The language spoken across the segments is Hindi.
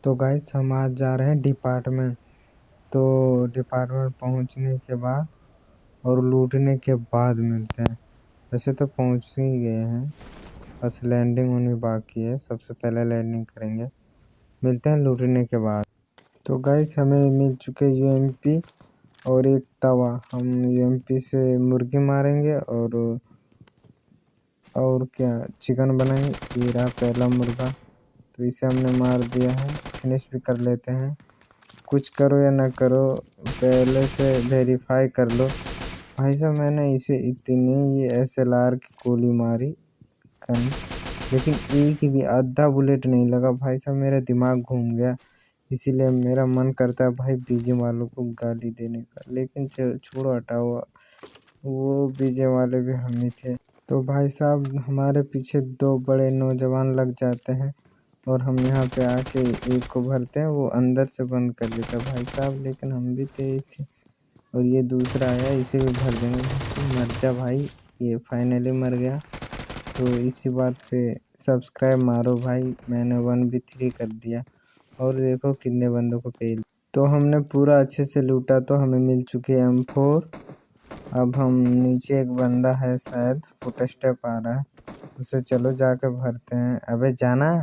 तो गाइस हम आज जा रहे हैं डिपार्टमेंट। तो डिपार्टमेंट पहुंचने के बाद और लूटने के बाद मिलते हैं। वैसे तो पहुंच ही गए हैं, बस लैंडिंग होनी बाकी है। सबसे पहले लैंडिंग करेंगे, मिलते हैं लूटने के बाद। तो गाइस हमें मिल चुके यूएमपी और एक तवा। हम यूएमपी से मुर्गी मारेंगे और क्या चिकन बनाएंगे। ये रहा पहला मुर्गा, तो इसे हमने मार दिया है। फिनिश भी कर लेते हैं। कुछ करो या ना करो, पहले से वेरीफाई कर लो। भाई साहब मैंने इसे इतनी ये एसएलआर की गोली मारी कन, लेकिन एक भी आधा बुलेट नहीं लगा। भाई साहब मेरा दिमाग घूम गया, इसीलिए मेरा मन करता है भाई बीजे वालों को गाली देने का। लेकिन छोड़ो हटाओ, वो बीजे वाले भी हम ही थे। तो भाई साहब हमारे पीछे दो बड़े नौजवान लग जाते हैं और हम यहाँ पे आके एक को भरते हैं, वो अंदर से बंद कर देता है भाई साहब। लेकिन हम भी तेज थे और ये दूसरा आया, इसे भी भर देंगे। मर जा भाई, ये फाइनली मर गया। तो इसी बात पे सब्सक्राइब मारो भाई, मैंने 1v3 कर दिया और देखो कितने बंदों को पेल। तो हमने पूरा अच्छे से लूटा, तो हमें मिल चुके M4। अब हम नीचे एक बंदा है शायद, फुट स्टेप आ रहा है, उसे चलो जाके भरते हैं। अबे जाना।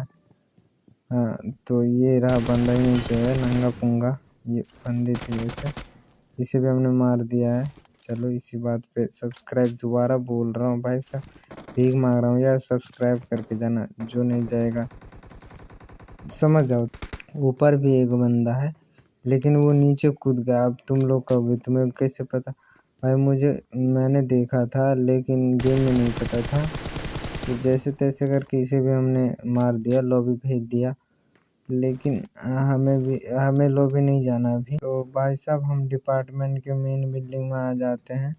हाँ तो ये रहा बंदा, यहीं पे है नंगा पुंगा, ये बंदी थी वैसे। इसे भी हमने मार दिया है। चलो इसी बात पे सब्सक्राइब दोबारा बोल रहा हूँ भाई साहब, भीख मांग रहा हूँ यार, सब्सक्राइब करके जाना। जो नहीं जाएगा समझ जाओ। ऊपर भी एक बंदा है, लेकिन वो नीचे कूद गया। अब तुम लोग कहोगे तुम्हें कैसे पता? भाई मैंने देखा था, लेकिन गेम में नहीं पता था। तो जैसे तैसे करके इसे भी हमने मार दिया, लॉबी भेज दिया। लेकिन हमें लॉबी नहीं जाना अभी। तो भाई साहब हम डिपार्टमेंट के मेन बिल्डिंग में आ जाते हैं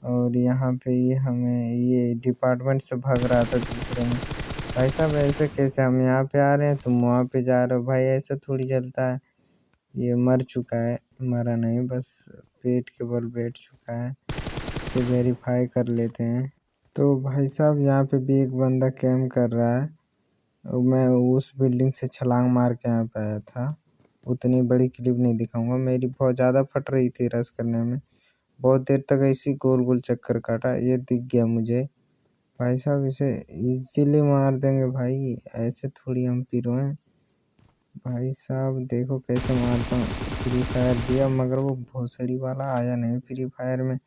और यहाँ पे ये डिपार्टमेंट से भाग रहा था दूसरे में। भाई साहब ऐसे कैसे, हम यहाँ पे आ रहे हैं तुम वहाँ पे जा रहे हो? भाई ऐसा थोड़ी चलता है। ये मर चुका है, मरा नहीं, बस पेट के बल बैठ चुका है। इसे वेरीफाई कर लेते हैं। तो भाई साहब यहाँ पे भी एक बंदा कैम्प कर रहा है। मैं उस बिल्डिंग से छलांग मार के यहाँ पे आया था। उतनी बड़ी क्लिप नहीं दिखाऊंगा, मेरी बहुत ज़्यादा फट रही थी रश करने में। बहुत देर तक ऐसी गोल गोल चक्कर काटा, ये दिख गया मुझे। भाई साहब इसे इजीली मार देंगे भाई, ऐसे थोड़ी हम पीरो हैं। भाई साहब देखो कैसे मारता हूँ। फ्री फायर दिया, मगर वो भोसड़ी वाला आया नहीं। फ्री फायर में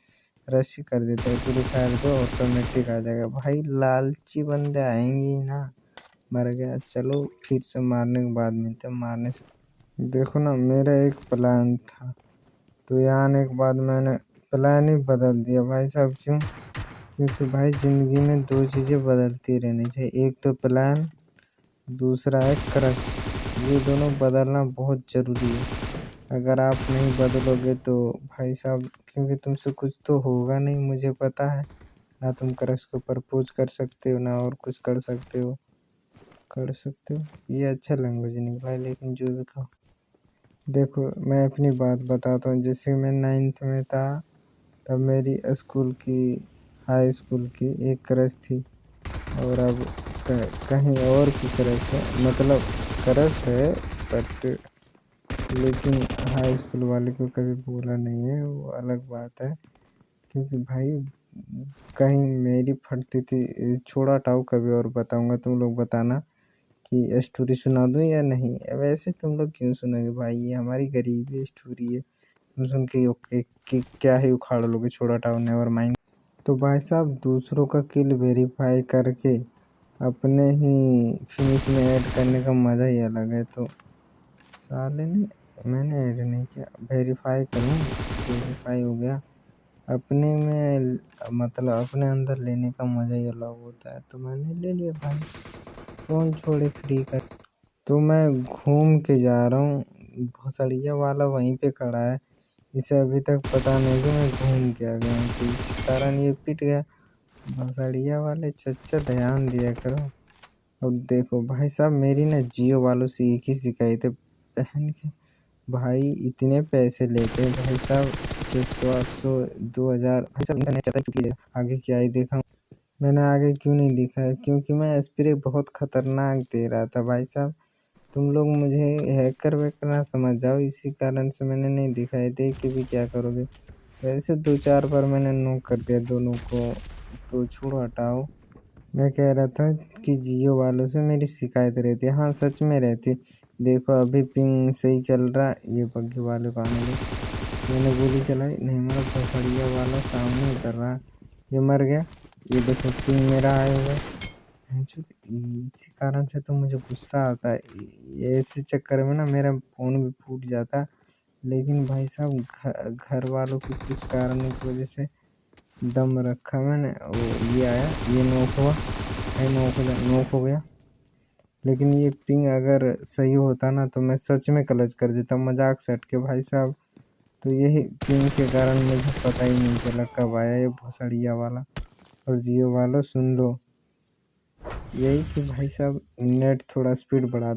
रश ही कर देता है, फ्री फायर तो ऑटोमेटिक आ जाएगा। भाई लालची बंदे आएंगे ही ना। मर गया, चलो फिर से मारने के बाद मिलते हैं। मारने से देखो ना, मेरा एक प्लान था, तो यहाँ आने के बाद मैंने प्लान ही बदल दिया भाई साहब। क्यों? क्योंकि भाई ज़िंदगी में दो चीज़ें बदलती रहनी चाहिए, एक तो प्लान, दूसरा है क्रश। ये दोनों बदलना बहुत ज़रूरी है। अगर आप नहीं बदलोगे तो भाई साहब, क्योंकि तुमसे कुछ तो होगा नहीं, मुझे पता है ना। तुम क्रश को प्रपोज कर सकते हो ना और कुछ कर सकते हो। ये अच्छा लैंग्वेज निकला है, लेकिन जो भी कहो। देखो मैं अपनी बात बताता हूँ। जैसे मैं 9th में था, तब मेरी हाई स्कूल की एक क्रश थी, और अब कहीं और की क्रश है। मतलब क्रश है, बट लेकिन हाई स्कूल वाले को कभी बोला नहीं है, वो अलग बात है। क्योंकि भाई कहीं मेरी फटती थी। छोड़ा हटाओ, कभी और बताऊंगा, तुम लोग बताना कि स्टोरी सुना दूं या नहीं। वैसे तुम लोग क्यों सुनोगे भाई, ये हमारी गरीबी स्टोरी है। तुम सुन के ओके कि क्या ही उखाड़ लोगे, छोड़ा हटाओ, नेवर माइंड। तो भाई साहब दूसरों का किल वेरीफाई करके अपने ही फिनिश में ऐड करने का मज़ा ही अलग है। तो साले ने मैंने ऐड नहीं किया, वेरीफाई करूँ, वेरीफाई हो गया। अपने में मतलब अपने अंदर लेने का मज़ा ही अलग होता है। तो मैंने ले लिया भाई, कौन छोड़े फ्री का। तो मैं घूम के जा रहा हूँ, भोसड़िया वाला वहीं पे खड़ा है। इसे अभी तक पता नहीं कि मैं घूम के आ गया हूँ, तो इस कारण ये पिट गया। भोसड़िया वाले चच्चा ध्यान दिया करो। अब देखो भाई साहब, मेरी ना जियो वालों से एक ही शिकायत है, पहन के भाई इतने पैसे लेते हैं भाई साहब, 600 800 2000। भाई साहब इंटरनेट चला चुकी है, आगे क्या ही देखा। मैंने आगे क्यों नहीं दिखा है, क्योंकि मैं स्प्रे बहुत खतरनाक दे रहा था भाई साहब। तुम लोग मुझे हैकर वैकर ना समझ जाओ, इसी कारण से मैंने नहीं दिखाए थे कि भी क्या करोगे। वैसे 2-4 बार मैंने नॉक कर दिया दोनों को, तो छोड़ो हटाओ। मैं कह रहा था कि जियो वालों से मेरी शिकायत रहती है। हाँ सच में रहती। देखो अभी पिंग सही चल रहा, ये पबजी वाले को आने दो। मैंने गोली चलाई, नहीं मेरा भसड़िया वाला सामने उतर रहा, ये मर गया। ये देखो पिंग मेरा आया हुआ है। इसी कारण से तो मुझे गुस्सा आता है। ऐसे चक्कर में ना मेरा फ़ोन भी फूट जाता। लेकिन भाई साहब घर वालों के कुछ कारणों की वजह से दम रखा मैंने। ये आया, ये नॉक हुआ, नॉक हो गया। लेकिन ये पिंग अगर सही होता ना तो मैं सच में क्लच कर देता, मजाक से हट के भाई साहब। तो यही पिंग के कारण मुझे पता ही नहीं चला कब आया ये भोसड़िया वाला। और जियो वालों सुन लो, यही कि भाई साहब नेट थोड़ा स्पीड बढ़ा